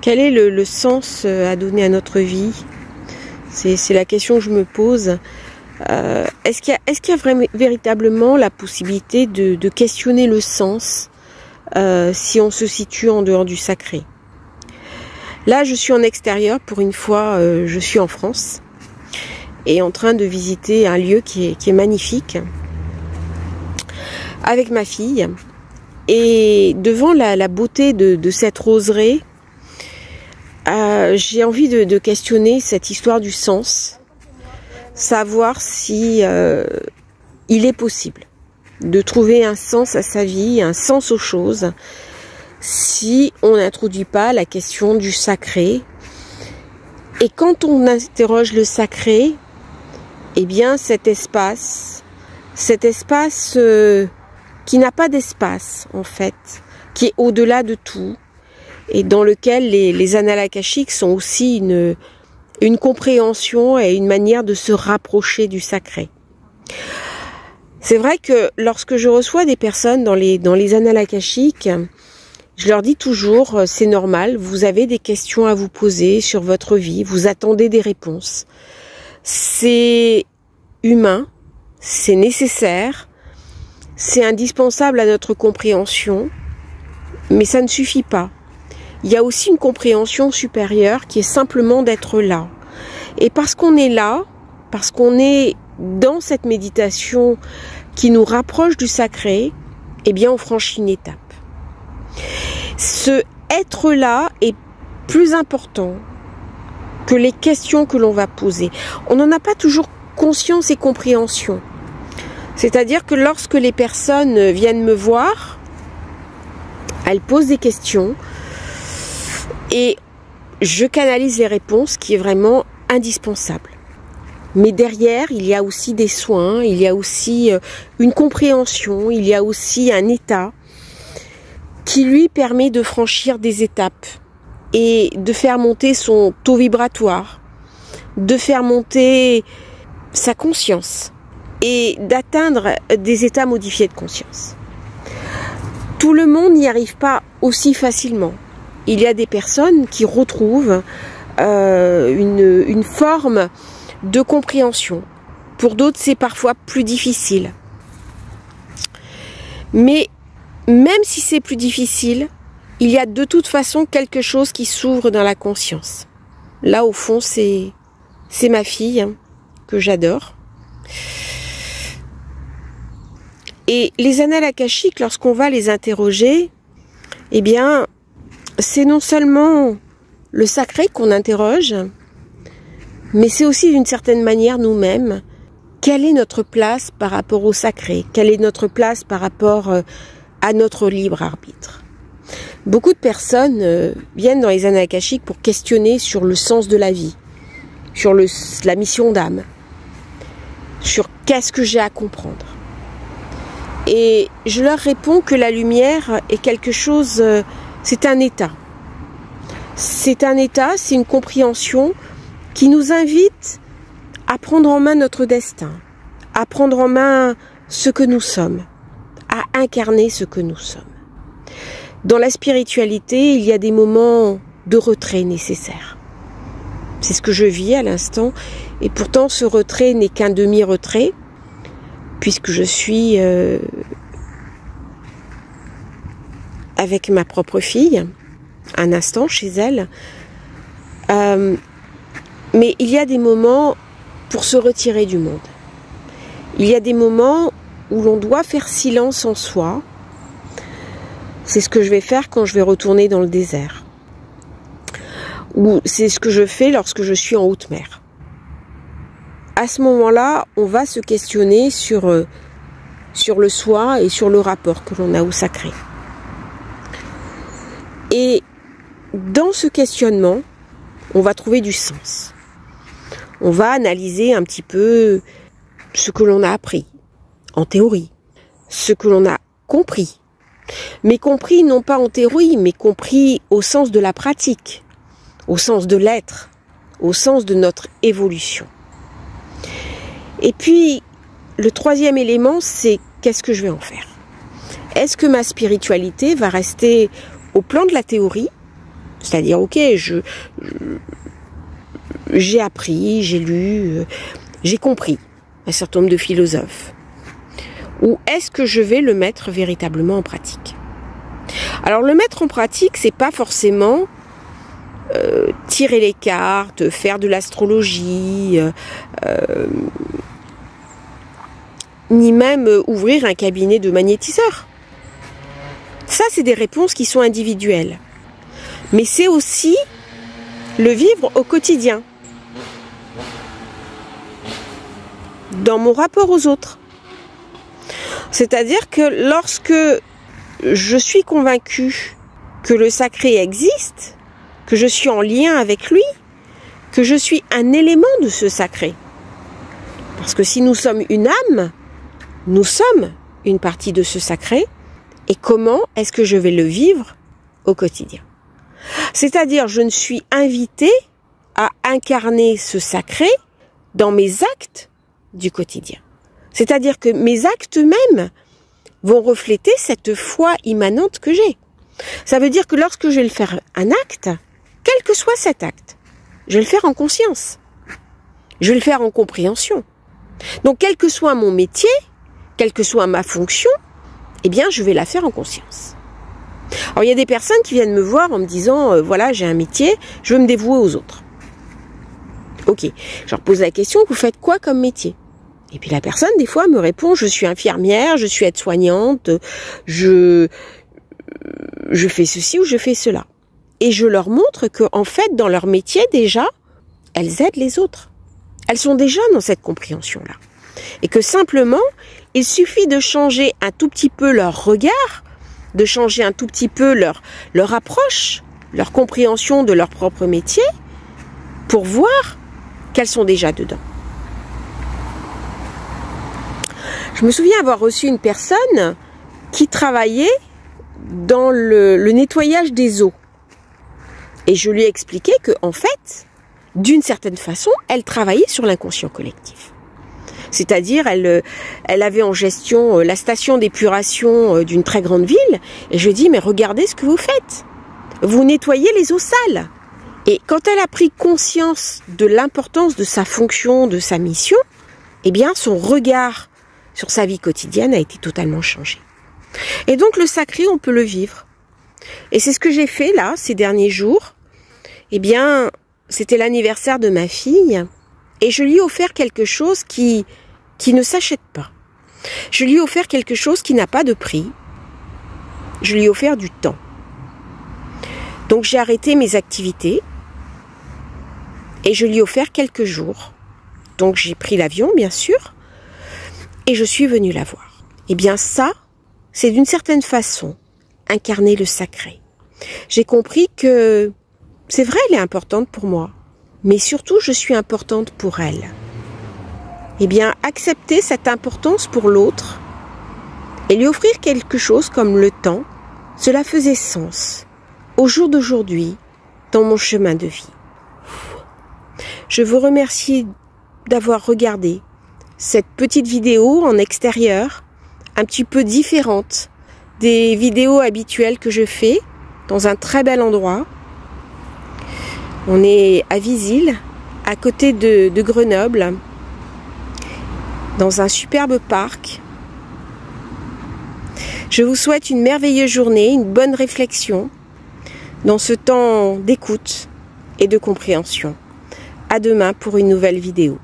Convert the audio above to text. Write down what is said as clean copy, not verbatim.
Quel est le sens à donner à notre vie? C'est la question que je me pose. Est-ce qu'il y a véritablement la possibilité de questionner le sens si on se situe en dehors du sacré? Là, je suis en extérieur, pour une fois, je suis en France et en train de visiter un lieu qui est magnifique avec ma fille. Et devant la beauté de cette roseraie, j'ai envie de questionner cette histoire du sens, savoir si il est possible de trouver un sens à sa vie, un sens aux choses, si on n'introduit pas la question du sacré. Et quand on interroge le sacré, eh bien cet espace qui n'a pas d'espace en fait, qui est au-delà de tout, et dans lequel les annales akashiques sont aussi une compréhension et une manière de se rapprocher du sacré. C'est vrai que lorsque je reçois des personnes dans les annales akashiques, je leur dis toujours, c'est normal, vous avez des questions à vous poser sur votre vie, vous attendez des réponses. C'est humain, c'est nécessaire, c'est indispensable à notre compréhension, mais ça ne suffit pas. Il y a aussi une compréhension supérieure qui est simplement d'être là. Et parce qu'on est là, parce qu'on est dans cette méditation qui nous rapproche du sacré, eh bien on franchit une étape. Ce être là est plus important que les questions que l'on va poser. On n'en a pas toujours conscience et compréhension. C'est-à-dire que lorsque les personnes viennent me voir, elles posent des questions et je canalise les réponses, qui est vraiment indispensable. Mais derrière, il y a aussi des soins, il y a aussi une compréhension, il y a aussi un état qui lui permet de franchir des étapes et de faire monter son taux vibratoire, de faire monter sa conscience et d'atteindre des états modifiés de conscience. Tout le monde n'y arrive pas aussi facilement. Il y a des personnes qui retrouvent une forme de compréhension. Pour d'autres, c'est parfois plus difficile. Mais même si c'est plus difficile, il y a de toute façon quelque chose qui s'ouvre dans la conscience. Là, au fond, c'est ma fille, hein, que j'adore. Et les annales akashiques, lorsqu'on va les interroger, eh bien, c'est non seulement le sacré qu'on interroge, mais c'est aussi d'une certaine manière nous-mêmes. Quelle est notre place par rapport au sacré? Quelle est notre place par rapport à notre libre arbitre? Beaucoup de personnes viennent dans les annales akashiques pour questionner sur le sens de la vie, sur la mission d'âme, sur qu'est-ce que j'ai à comprendre. Et je leur réponds que la lumière est quelque chose, c'est un état. C'est un état, c'est une compréhension qui nous invite à prendre en main notre destin, à prendre en main ce que nous sommes, à incarner ce que nous sommes. Dans la spiritualité, il y a des moments de retrait nécessaires. C'est ce que je vis à l'instant, et pourtant ce retrait n'est qu'un demi-retrait, puisque je suis avec ma propre fille, un instant chez elle. Mais il y a des moments pour se retirer du monde. Il y a des moments où l'on doit faire silence en soi. C'est ce que je vais faire quand je vais retourner dans le désert. Ou c'est ce que je fais lorsque je suis en haute mer. À ce moment-là, on va se questionner sur le soi et sur le rapport que l'on a au sacré. Et dans ce questionnement, on va trouver du sens. On va analyser un petit peu ce que l'on a appris, en théorie, ce que l'on a compris. Mais compris non pas en théorie, mais compris au sens de la pratique, au sens de l'être, au sens de notre évolution. Et puis, le troisième élément, c'est qu'est-ce que je vais en faire? Est-ce que ma spiritualité va rester au plan de la théorie, C'est-à-dire, ok, j'ai appris, j'ai lu, j'ai compris un certain nombre de philosophes. Ou est-ce que je vais le mettre véritablement en pratique? Alors le mettre en pratique, c'est pas forcément tirer les cartes, faire de l'astrologie, ni même ouvrir un cabinet de magnétiseur. Ça, c'est des réponses qui sont individuelles. Mais c'est aussi le vivre au quotidien, dans mon rapport aux autres. C'est-à-dire que lorsque je suis convaincue que le sacré existe, que je suis en lien avec lui, que je suis un élément de ce sacré. Parce que si nous sommes une âme, nous sommes une partie de ce sacré. Et comment est-ce que je vais le vivre au quotidien? C'est-à-dire, je ne suis invitée à incarner ce sacré dans mes actes du quotidien. C'est-à-dire que mes actes mêmes vont refléter cette foi immanente que j'ai. Ça veut dire que lorsque je vais le faire un acte, quel que soit cet acte, je vais le faire en conscience. Je vais le faire en compréhension. Donc, quel que soit mon métier, quelle que soit ma fonction, eh bien, je vais la faire en conscience. Alors, il y a des personnes qui viennent me voir en me disant, voilà, j'ai un métier, je veux me dévouer aux autres. Ok, je leur pose la question, vous faites quoi comme métier? Et puis la personne, des fois, me répond, je suis infirmière, je suis aide-soignante, je fais ceci ou je fais cela. Et je leur montre que, en fait, dans leur métier, déjà, elles aident les autres. Elles sont déjà dans cette compréhension-là. Et que simplement, il suffit de changer un tout petit peu leur regard, de changer un tout petit peu leur approche, leur compréhension de leur propre métier, pour voir qu'elles sont déjà dedans. Je me souviens avoir reçu une personne qui travaillait dans le nettoyage des eaux. Et je lui ai expliqué que, en fait, d'une certaine façon, elle travaillait sur l'inconscient collectif. C'est-à-dire, elle avait en gestion la station d'épuration d'une très grande ville. Et je lui ai dit, mais regardez ce que vous faites. Vous nettoyez les eaux sales. Et quand elle a pris conscience de l'importance de sa fonction, de sa mission, eh bien, son regard sur sa vie quotidienne a été totalement changé. Et donc, le sacré, on peut le vivre. Et c'est ce que j'ai fait là, ces derniers jours. Eh bien, c'était l'anniversaire de ma fille. Et je lui ai offert quelque chose qui ne s'achète pas. Je lui ai offert quelque chose qui n'a pas de prix. Je lui ai offert du temps. Donc j'ai arrêté mes activités et je lui ai offert quelques jours. Donc j'ai pris l'avion, bien sûr, et je suis venue la voir. Eh bien ça, c'est d'une certaine façon incarner le sacré. J'ai compris que c'est vrai, elle est importante pour moi. Mais surtout, je suis importante pour elle. Eh bien, accepter cette importance pour l'autre et lui offrir quelque chose comme le temps, cela faisait sens au jour d'aujourd'hui dans mon chemin de vie. Je vous remercie d'avoir regardé cette petite vidéo en extérieur, un petit peu différente des vidéos habituelles que je fais dans un très bel endroit. On est à Visil, à côté de Grenoble, dans un superbe parc. Je vous souhaite une merveilleuse journée, une bonne réflexion dans ce temps d'écoute et de compréhension. À demain pour une nouvelle vidéo.